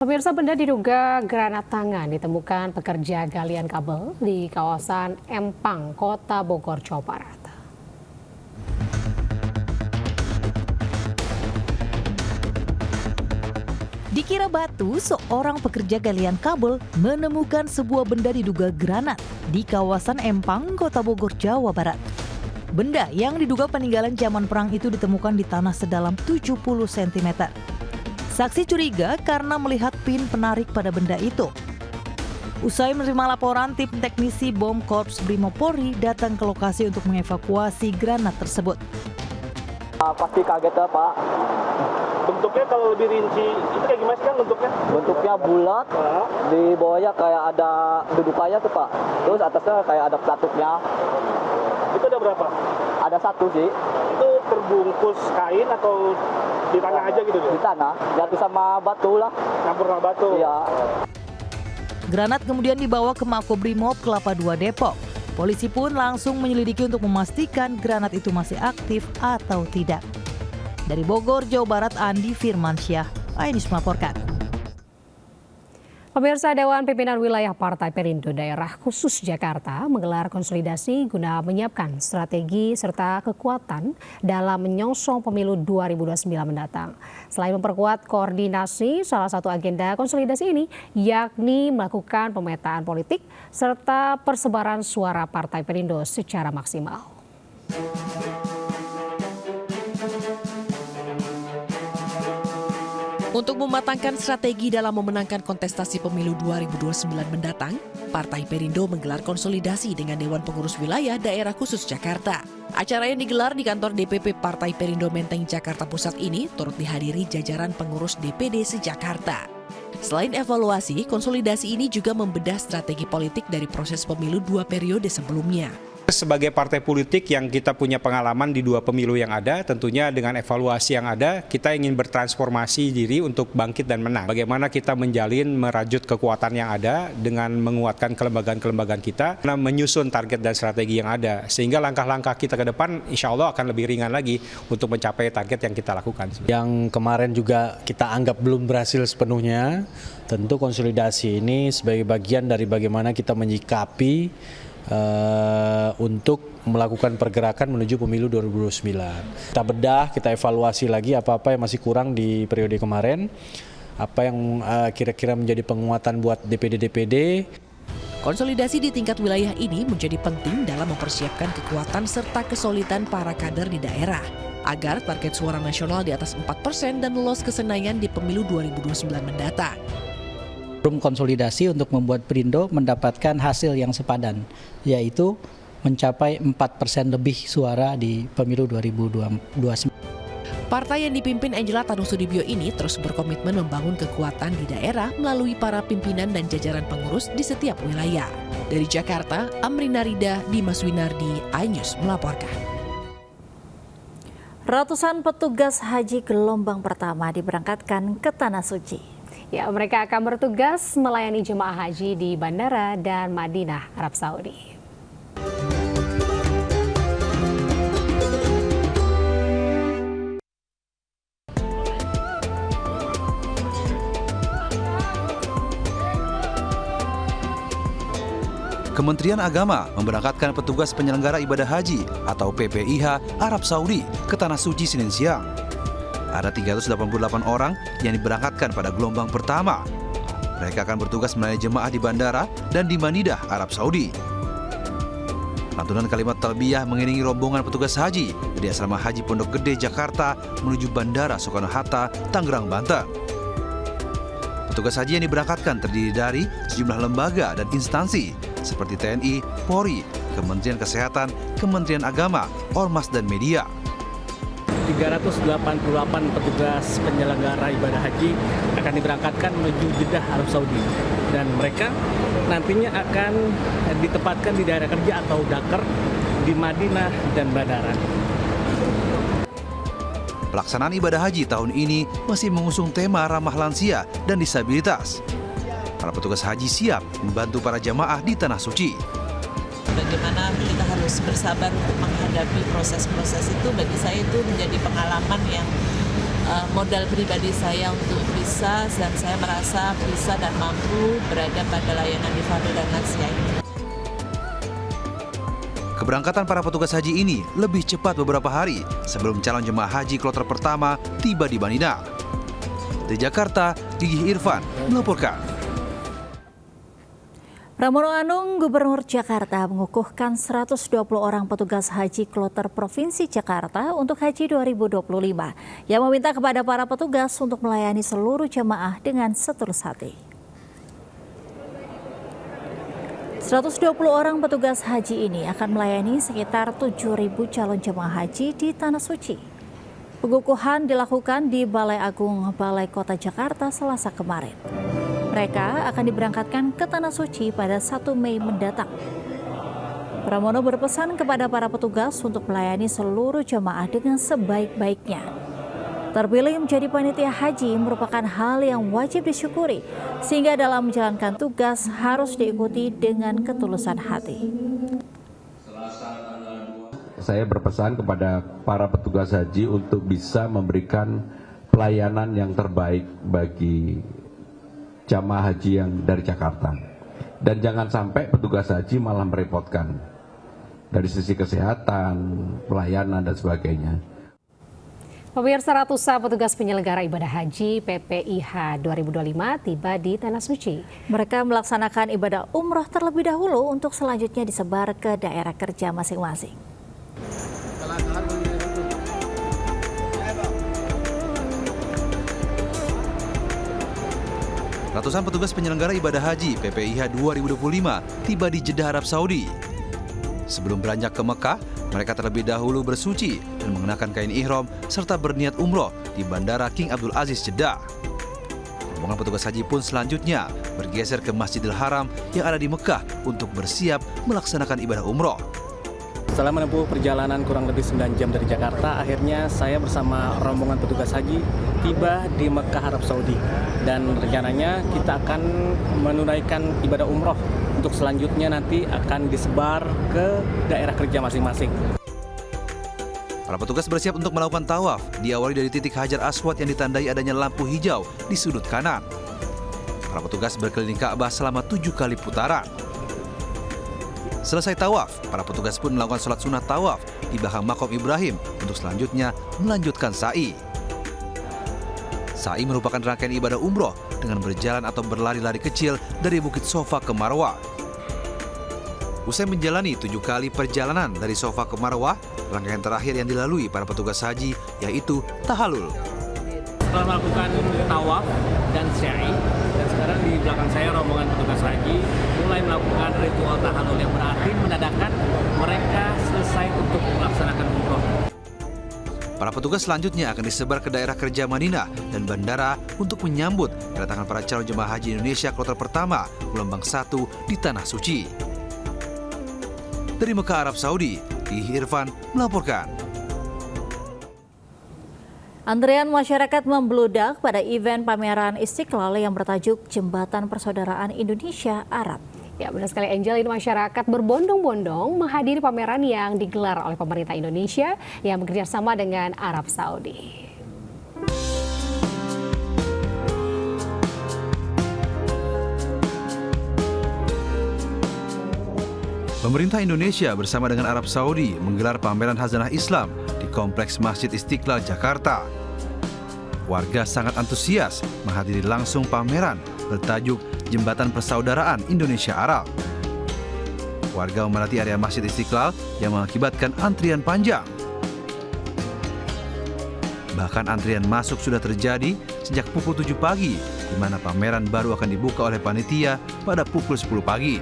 Pemirsa, benda diduga granat tangan ditemukan pekerja galian kabel di kawasan Empang, Kota Bogor, Jawa Barat. Dikira batu, seorang pekerja galian kabel menemukan sebuah benda diduga granat di kawasan Empang, Kota Bogor, Jawa Barat. Benda yang diduga peninggalan zaman perang itu ditemukan di tanah sedalam 70 cm. Saksi curiga karena melihat pin penarik pada benda itu. Usai menerima laporan, tim teknisi Bom Korps Brimob Polri datang ke lokasi untuk mengevakuasi granat tersebut. Pasti kaget ya, Pak. Bentuknya kalau lebih rinci, itu kayak gimana sih kan bentuknya? Bentuknya bulat, di bawahnya kayak ada dudukannya tuh, Pak. Terus atasnya kayak ada pelatupnya. Itu ada berapa? Ada satu sih. Itu terbungkus kain atau di tanah aja gitu? Di tanah, jatuh sama batu lah. Campur sama batu? Iya. Granat kemudian dibawa ke Makobrimob Kelapa II Depok. Polisi pun langsung menyelidiki untuk memastikan granat itu masih aktif atau tidak. Dari Bogor, Jawa Barat, Andi Firmansyah, Ainus melaporkan. Pemirsa, Dewan Pimpinan Wilayah Partai Perindo Daerah Khusus Jakarta menggelar konsolidasi guna menyiapkan strategi serta kekuatan dalam menyongsong pemilu 2029 mendatang. Selain memperkuat koordinasi, salah satu agenda konsolidasi ini yakni melakukan pemetaan politik serta persebaran suara Partai Perindo secara maksimal. Untuk mematangkan strategi dalam memenangkan kontestasi pemilu 2029 mendatang, Partai Perindo menggelar konsolidasi dengan Dewan Pengurus Wilayah Daerah Khusus Jakarta. Acara yang digelar di kantor DPP Partai Perindo Menteng, Jakarta Pusat ini turut dihadiri jajaran pengurus DPD se-Jakarta. Selain evaluasi, konsolidasi ini juga membedah strategi politik dari proses pemilu 2 periode sebelumnya. Sebagai partai politik yang kita punya pengalaman di 2 pemilu yang ada, tentunya dengan evaluasi yang ada, kita ingin bertransformasi diri untuk bangkit dan menang. Bagaimana kita menjalin, merajut kekuatan yang ada dengan menguatkan kelembagaan-kelembagaan kita, menyusun target dan strategi yang ada. Sehingga langkah-langkah kita ke depan insya Allah akan lebih ringan lagi untuk mencapai target yang kita lakukan. Yang kemarin juga kita anggap belum berhasil sepenuhnya, tentu konsolidasi ini sebagai bagian dari bagaimana kita menyikapi untuk melakukan pergerakan menuju pemilu 2029. Kita bedah, kita evaluasi lagi apa-apa yang masih kurang di periode kemarin, apa yang kira-kira menjadi penguatan buat DPD-DPD. Konsolidasi di tingkat wilayah ini menjadi penting dalam mempersiapkan kekuatan serta kesulitan para kader di daerah, agar target suara nasional di atas 4% dan lolos ke Senayan di pemilu 2029 mendatang. Konsolidasi untuk membuat Perindo mendapatkan hasil yang sepadan, yaitu mencapai 4% lebih suara di pemilu 2029. Partai yang dipimpin Angela Tanung Sudibyo ini terus berkomitmen membangun kekuatan di daerah melalui para pimpinan dan jajaran pengurus di setiap wilayah. Dari Jakarta, Amrina Rida, Dimas Winardi, iNews melaporkan. Ratusan petugas haji gelombang pertama diberangkatkan ke Tanah Suci. Ya, mereka akan bertugas melayani jemaah haji di Bandara dan Madinah, Arab Saudi. Kementerian Agama memberangkatkan petugas penyelenggara ibadah haji atau PPIH Arab Saudi ke Tanah Suci Senin siang. Ada 388 orang yang diberangkatkan pada gelombang pertama. Mereka akan bertugas melayani jemaah di bandara dan di Madinah, Arab Saudi. Lantunan kalimat talbiyah mengiringi rombongan petugas haji dari asrama haji Pondok Gede, Jakarta menuju Bandara Soekarno-Hatta, Tangerang, Banten. Petugas haji yang diberangkatkan terdiri dari sejumlah lembaga dan instansi seperti TNI, Polri, Kementerian Kesehatan, Kementerian Agama, Ormas, dan media. 388 petugas penyelenggara ibadah haji akan diberangkatkan menuju Jeddah, Arab Saudi. Dan mereka nantinya akan ditempatkan di daerah kerja atau Dakar di Madinah dan Bandara. Pelaksanaan ibadah haji tahun ini masih mengusung tema ramah lansia dan disabilitas. Para petugas haji siap membantu para jamaah di Tanah Suci. Bagaimana kita harus bersabar untuk menghadapi proses-proses itu, bagi saya itu menjadi pengalaman yang modal pribadi saya untuk bisa, dan saya merasa bisa dan mampu berada pada layanan difabel dan lansia ini. Keberangkatan para petugas haji ini lebih cepat beberapa hari sebelum calon jemaah haji kloter pertama tiba di Bandina. Dari Jakarta, Gigih Irfan melaporkan. Pramono Anung, Gubernur Jakarta, mengukuhkan 120 orang petugas haji kloter Provinsi Jakarta untuk haji 2025 yang meminta kepada para petugas untuk melayani seluruh jemaah dengan setulus hati. 120 orang petugas haji ini akan melayani sekitar 7.000 calon jemaah haji di Tanah Suci. Pengukuhan dilakukan di Balai Agung Balai Kota Jakarta Selasa kemarin. Mereka akan diberangkatkan ke Tanah Suci pada 1 Mei mendatang. Pramono berpesan kepada para petugas untuk melayani seluruh jemaah dengan sebaik-baiknya. Terpilih menjadi panitia haji merupakan hal yang wajib disyukuri, sehingga dalam menjalankan tugas harus diikuti dengan ketulusan hati. Saya berpesan kepada para petugas haji untuk bisa memberikan pelayanan yang terbaik bagi jamaah haji yang dari Jakarta. Dan jangan sampai petugas haji malah merepotkan dari sisi kesehatan, pelayanan, dan sebagainya. Pemirsa, ratusan petugas penyelenggara ibadah haji PPIH 2025 tiba di Tanah Suci. Mereka melaksanakan ibadah umroh terlebih dahulu untuk selanjutnya disebar ke daerah kerja masing-masing. Ratusan petugas penyelenggara ibadah haji PPIH 2025 tiba di Jeddah, Arab Saudi. Sebelum beranjak ke Mekah, mereka terlebih dahulu bersuci dan mengenakan kain ihram serta berniat umroh di Bandara King Abdul Aziz, Jeddah. Rombongan petugas haji pun selanjutnya bergeser ke Masjidil Haram yang ada di Mekah untuk bersiap melaksanakan ibadah umroh. Setelah menempuh perjalanan kurang lebih 9 jam dari Jakarta, akhirnya saya bersama rombongan petugas haji tiba di Mekah, Arab Saudi. Dan rencananya kita akan menunaikan ibadah umroh untuk selanjutnya nanti akan disebar ke daerah kerja masing-masing. Para petugas bersiap untuk melakukan tawaf, diawali dari titik Hajar Aswad yang ditandai adanya lampu hijau di sudut kanan. Para petugas berkeliling Ka'bah selama 7 kali putaran. Selesai tawaf, para petugas pun melakukan sholat sunat tawaf di belakang Makom Ibrahim untuk selanjutnya melanjutkan sa'i. Sa'i merupakan rangkaian ibadah umroh dengan berjalan atau berlari-lari kecil dari Bukit Sofa ke Marwah. Usai menjalani 7 kali perjalanan dari Sofa ke Marwah, rangkaian terakhir yang dilalui para petugas haji yaitu tahallul. Setelah melakukan tawaf dan sa'i, dan sekarang di belakang saya rombongan petugas haji mulai melakukan ritual tahallul yang berarti menandakan mereka selesai untuk melaksanakan umroh. Para petugas selanjutnya akan disebar ke daerah kerja Madinah dan bandara untuk menyambut kedatangan para calon jemaah haji Indonesia kloter pertama gelombang 1 di Tanah Suci. Dari Mekah, Arab Saudi, Gigih Irfan melaporkan. Antrean masyarakat membludak pada event pameran Istiqlal yang bertajuk Jembatan Persaudaraan Indonesia Arab. Ya, benar sekali Angel, ini masyarakat berbondong-bondong menghadiri pameran yang digelar oleh pemerintah Indonesia yang bekerja sama dengan Arab Saudi. Pemerintah Indonesia bersama dengan Arab Saudi menggelar pameran Khazanah Islam di Kompleks Masjid Istiqlal, Jakarta. Warga sangat antusias menghadiri langsung pameran bertajuk Jembatan Persaudaraan Indonesia Arab. Warga memadati area Masjid Istiqlal yang mengakibatkan antrian panjang. Bahkan antrian masuk sudah terjadi sejak pukul 7 pagi, di mana pameran baru akan dibuka oleh panitia pada pukul 10 pagi.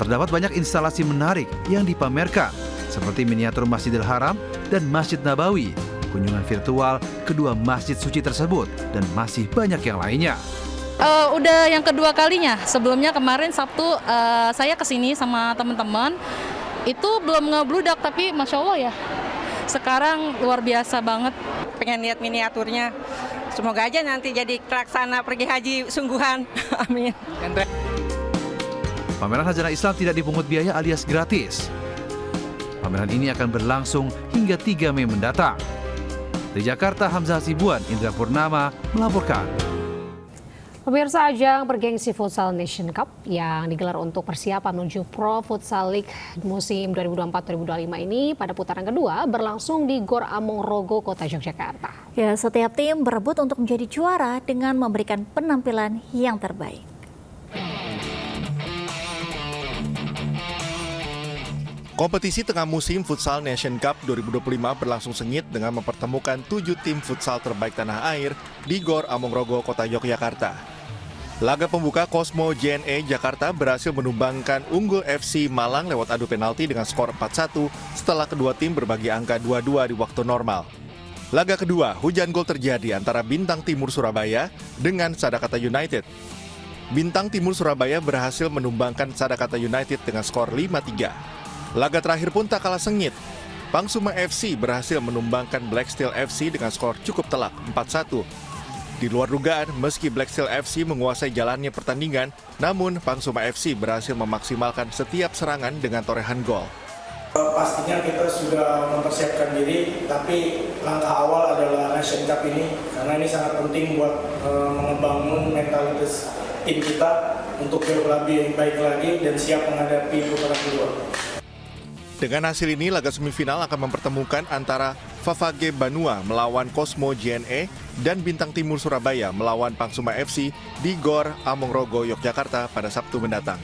Terdapat banyak instalasi menarik yang dipamerkan, seperti miniatur Masjidil Haram dan Masjid Nabawi, kunjungan virtual kedua masjid suci tersebut, dan masih banyak yang lainnya. Udah yang kedua kalinya. Sebelumnya kemarin Sabtu saya kesini sama teman-teman, itu belum ngebludak, tapi Masya Allah ya, sekarang luar biasa banget. Pengen lihat miniaturnya, semoga aja nanti jadi pelaksana pergi haji sungguhan. Amin. Pameran Khazanah Islam tidak dipungut biaya alias gratis. Pameran ini akan berlangsung hingga 3 Mei mendatang. Dari Jakarta, Hamzah Hasibuan, Indra Purnama melaporkan. Pemirsa, ajang bergengsi Futsal Nation Cup yang digelar untuk persiapan menuju Pro Futsal League musim 2024-2025 ini pada putaran kedua berlangsung di Gor Among Rogo, Kota Yogyakarta. Ya, setiap tim berebut untuk menjadi juara dengan memberikan penampilan yang terbaik. Kompetisi tengah musim Futsal Nation Cup 2025 berlangsung sengit dengan mempertemukan 7 tim futsal terbaik tanah air di Gor Among Rogo, Kota Yogyakarta. Laga pembuka Cosmo JNE Jakarta berhasil menumbangkan Unggul FC Malang lewat adu penalti dengan skor 4-1 setelah kedua tim berbagi angka 2-2 di waktu normal. Laga kedua, hujan gol terjadi antara Bintang Timur Surabaya dengan Sadakata United. Bintang Timur Surabaya berhasil menumbangkan Sadakata United dengan skor 5-3. Laga terakhir pun tak kalah sengit. Pangsuma FC berhasil menumbangkan Black Steel FC dengan skor cukup telak 4-1. Di luar dugaan, meski Black Steel FC menguasai jalannya pertandingan, namun Pangsuma FC berhasil memaksimalkan setiap serangan dengan torehan gol. Pastinya kita sudah mempersiapkan diri, tapi langkah awal adalah Nation Cup ini, karena ini sangat penting buat membangun mentalitas tim kita untuk lebih baik lagi dan siap menghadapi putaran kedua. Dengan hasil ini, laga semifinal akan mempertemukan antara Favage Banua melawan Cosmo JNE dan Bintang Timur Surabaya melawan Pangsuma FC di Gor Among Rogo, Yogyakarta pada Sabtu mendatang.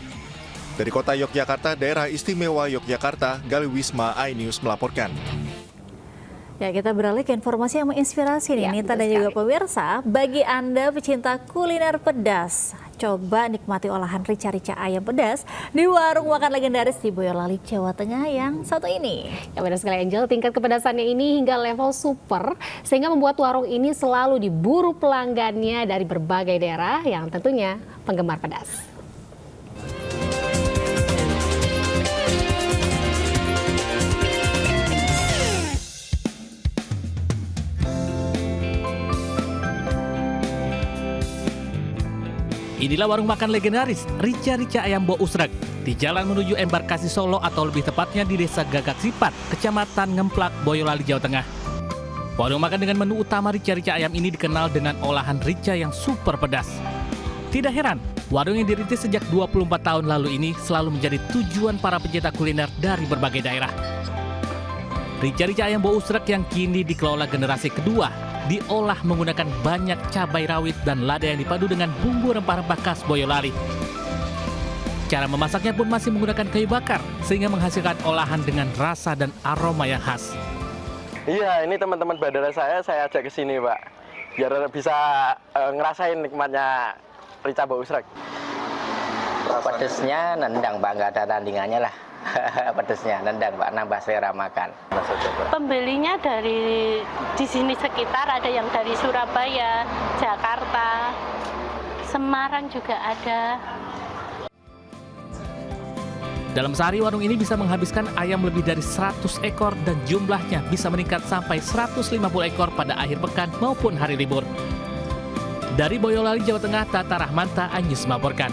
Dari Kota Yogyakarta, Daerah Istimewa Yogyakarta, Gali Wisma, iNews melaporkan. Ya, kita beralih ke informasi yang menginspirasi nih, Nita dan juga pemirsa. Bagi Anda pecinta kuliner pedas, coba nikmati olahan rica-rica ayam pedas di warung makan legendaris di Boyolali, Jawa Tengah yang satu ini. Ya, benar sekali Angel, tingkat kepedasannya ini hingga level super, sehingga membuat warung ini selalu diburu pelanggannya dari berbagai daerah yang tentunya penggemar pedas. Inilah warung makan legendaris Rica-Rica Ayam Bo Usrek di jalan menuju Embarkasi Solo atau lebih tepatnya di Desa Gagak Sipat, Kecamatan Ngemplak, Boyolali, Jawa Tengah. Warung makan dengan menu utama Rica-Rica Ayam ini dikenal dengan olahan rica yang super pedas. Tidak heran, warung yang dirintis sejak 24 tahun lalu ini selalu menjadi tujuan para pencinta kuliner dari berbagai daerah. Rica-Rica Ayam Bo Usrek yang kini dikelola generasi kedua diolah menggunakan banyak cabai rawit dan lada yang dipadu dengan bumbu rempah-rempah khas Boyolali. Cara memasaknya pun masih menggunakan kayu bakar, sehingga menghasilkan olahan dengan rasa dan aroma yang khas. Iya, ini teman-teman bandara saya ajak ke sini, Pak. Biar bisa ngerasain nikmatnya Rica Bo Usrek. Pedesnya nendang, Pak, nggak ada tandingannya lah. Pedesnya nendang, Pak, nambah selera makan. Pembelinya dari di sini sekitar, ada yang dari Surabaya, Jakarta, Semarang juga ada. Dalam sehari warung ini bisa menghabiskan ayam lebih dari 100 ekor dan jumlahnya bisa meningkat sampai 150 ekor pada akhir pekan maupun hari libur. Dari Boyolali, Jawa Tengah, Tata Rahmanta, iNews melaporkan.